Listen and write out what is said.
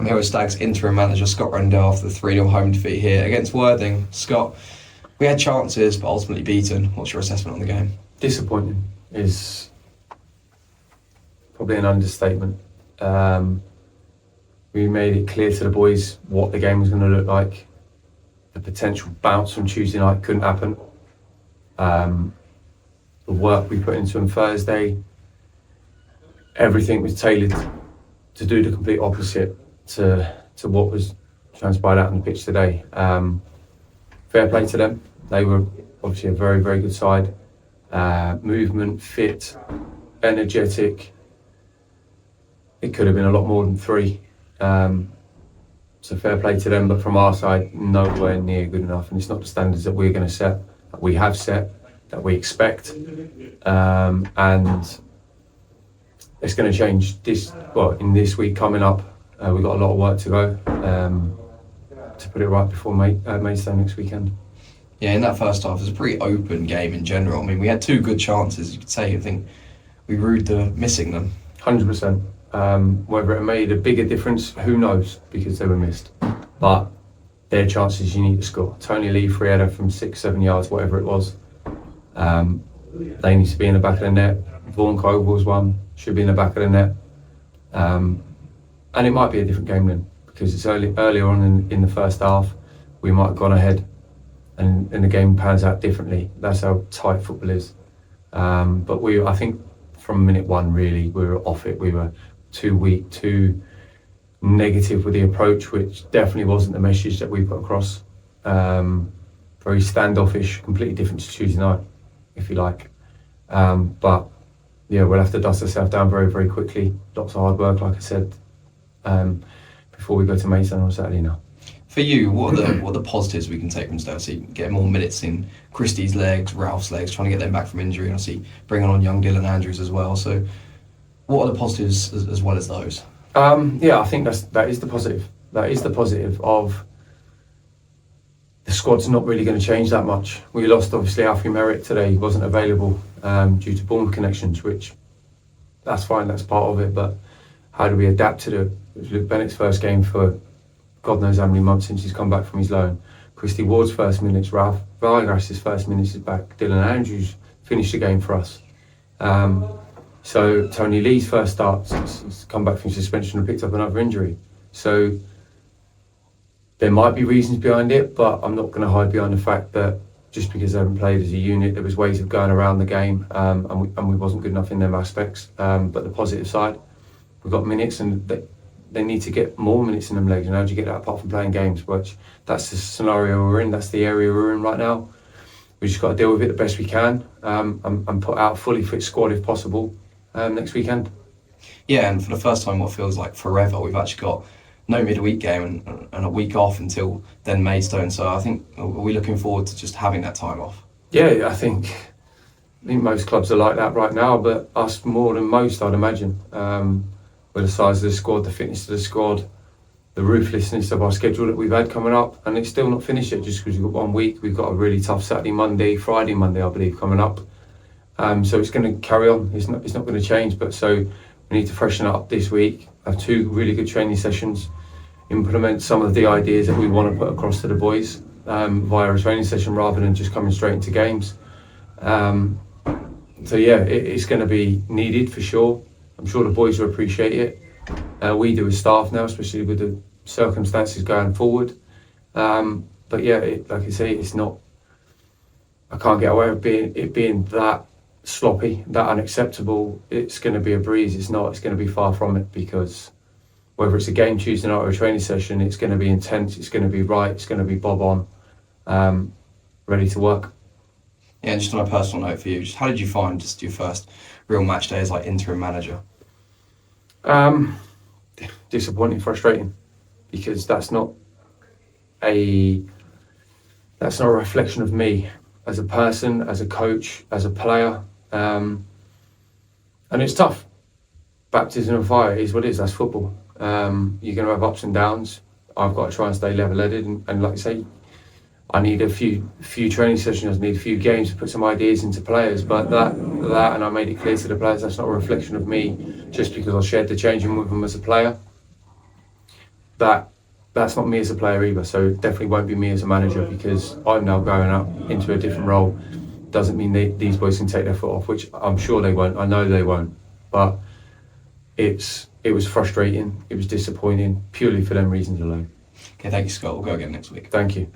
I'm here with Stag's interim manager, Scott Rendell, after the 3-0 home defeat here against Worthing. Scott, we had chances, but ultimately beaten. What's your assessment on the game? Disappointing is probably an understatement. We made it clear to the boys what the game was going to look like. The potential bounce from Tuesday night couldn't happen. The work we put into on Thursday, everything was tailored to do the complete opposite to what was transpired out on the pitch today. Fair play to them. They were obviously a very, very good side. Movement, fit, energetic. It could have been a lot more than 3. So fair play to them, but from our side, nowhere near good enough. And it's not the standards that we're going to set, that we have set, that we expect. And it's going to change in this week coming up. We've got a lot of work to go to put it right before Maidstone next weekend. Yeah, in that first half, it was a pretty open game in general. I mean, we had 2 good chances, you could say. I think we rued the missing them. 100%. Whether it made a bigger difference, who knows, because they were missed. But they're chances you need to score. Tony Lee, free header from 6-7 yards, whatever it was. They need to be in the back of the net. Vaughan Coval's one, should be in the back of the net. And it might be a different game then, because it's earlier on in the first half, we might have gone ahead and the game pans out differently. That's how tight football is. But I think from minute 1, really, we were off it. We were too weak, too negative with the approach, which definitely wasn't the message that we put across. Very standoffish, completely different to Tuesday night, if you like. But yeah, we'll have to dust ourselves down very, very quickly. Lots of hard work, like I said, before we go to Maidstone on Saturday now. For you, what are the positives we can take from today? Obviously, getting more minutes in Christie's legs, Ralph's legs, trying to get them back from injury, and obviously bringing on young Dylan Andrews as well. So, what are the positives as well as those? I think that is the positive. That is the positive of the squad's not really going to change that much. We lost obviously Alfie Merritt today. He wasn't available due to Bournemouth connections, which that's fine. That's part of it. But how do we adapt to it was Luke Bennett's first game for God knows how many months since he's come back from his loan. Christy Ward's first minutes, Ralph Vargas's first minutes is back. Dylan Andrews finished the game for us. So Tony Lee's first start since he's come back from suspension and picked up another injury. So there might be reasons behind it, but I'm not going to hide behind the fact that just because they haven't played as a unit, there was ways of going around the game, and we wasn't good enough in them aspects. But the positive side, we've got minutes, and they need to get more minutes in them legs. And how do you get that apart from playing games? Which that's the scenario we're in. That's the area we're in right now. We just got to deal with it the best we can, and put out a fully fit squad if possible next weekend. Yeah, and for the first time, what feels like forever, we've actually got no midweek game and a week off until then Maidstone. So I think, are we looking forward to just having that time off? Yeah, I think most clubs are like that right now, but us more than most, I'd imagine. With the size of the squad, the fitness of the squad, the ruthlessness of our schedule that we've had coming up, and it's still not finished yet just because we've got 1 week. We've got a really tough Friday, Monday, I believe, coming up. So it's going to carry on. It's not going to change, but so we need to freshen up this week, have 2 really good training sessions, implement some of the ideas that we want to put across to the boys via a training session rather than just coming straight into games. So yeah, it's going to be needed for sure. I'm sure the boys will appreciate it. We do as staff now, especially with the circumstances going forward. But yeah, like I say, it's not. I can't get away with it being that sloppy, that unacceptable. It's going to be a breeze. It's not. It's going to be far from it, because whether it's a game Tuesday night or a training session, it's going to be intense. It's going to be right. It's going to be bob on, ready to work. Yeah, and just on a personal note for you, just how did you find just your first real match day as like interim manager? Disappointing, frustrating, because that's not a reflection of me as a person, as a coach, as a player, and it's tough. Baptism of fire is what it is. That's football. You're going to have ups and downs. I've got to try and stay level-headed, and like I say, I need a few training sessions. I need a few games to put some ideas into players. But that, and I made it clear to the players, that's not a reflection of me. Just because I shared the changing with them as a player, that's not me as a player either. So it definitely won't be me as a manager, because I'm now going up into a different role. Doesn't mean these boys can take their foot off, which I'm sure they won't. I know they won't. But it was frustrating. It was disappointing, purely for them reasons alone. Okay, thank you, Scott. We'll go again next week. Thank you.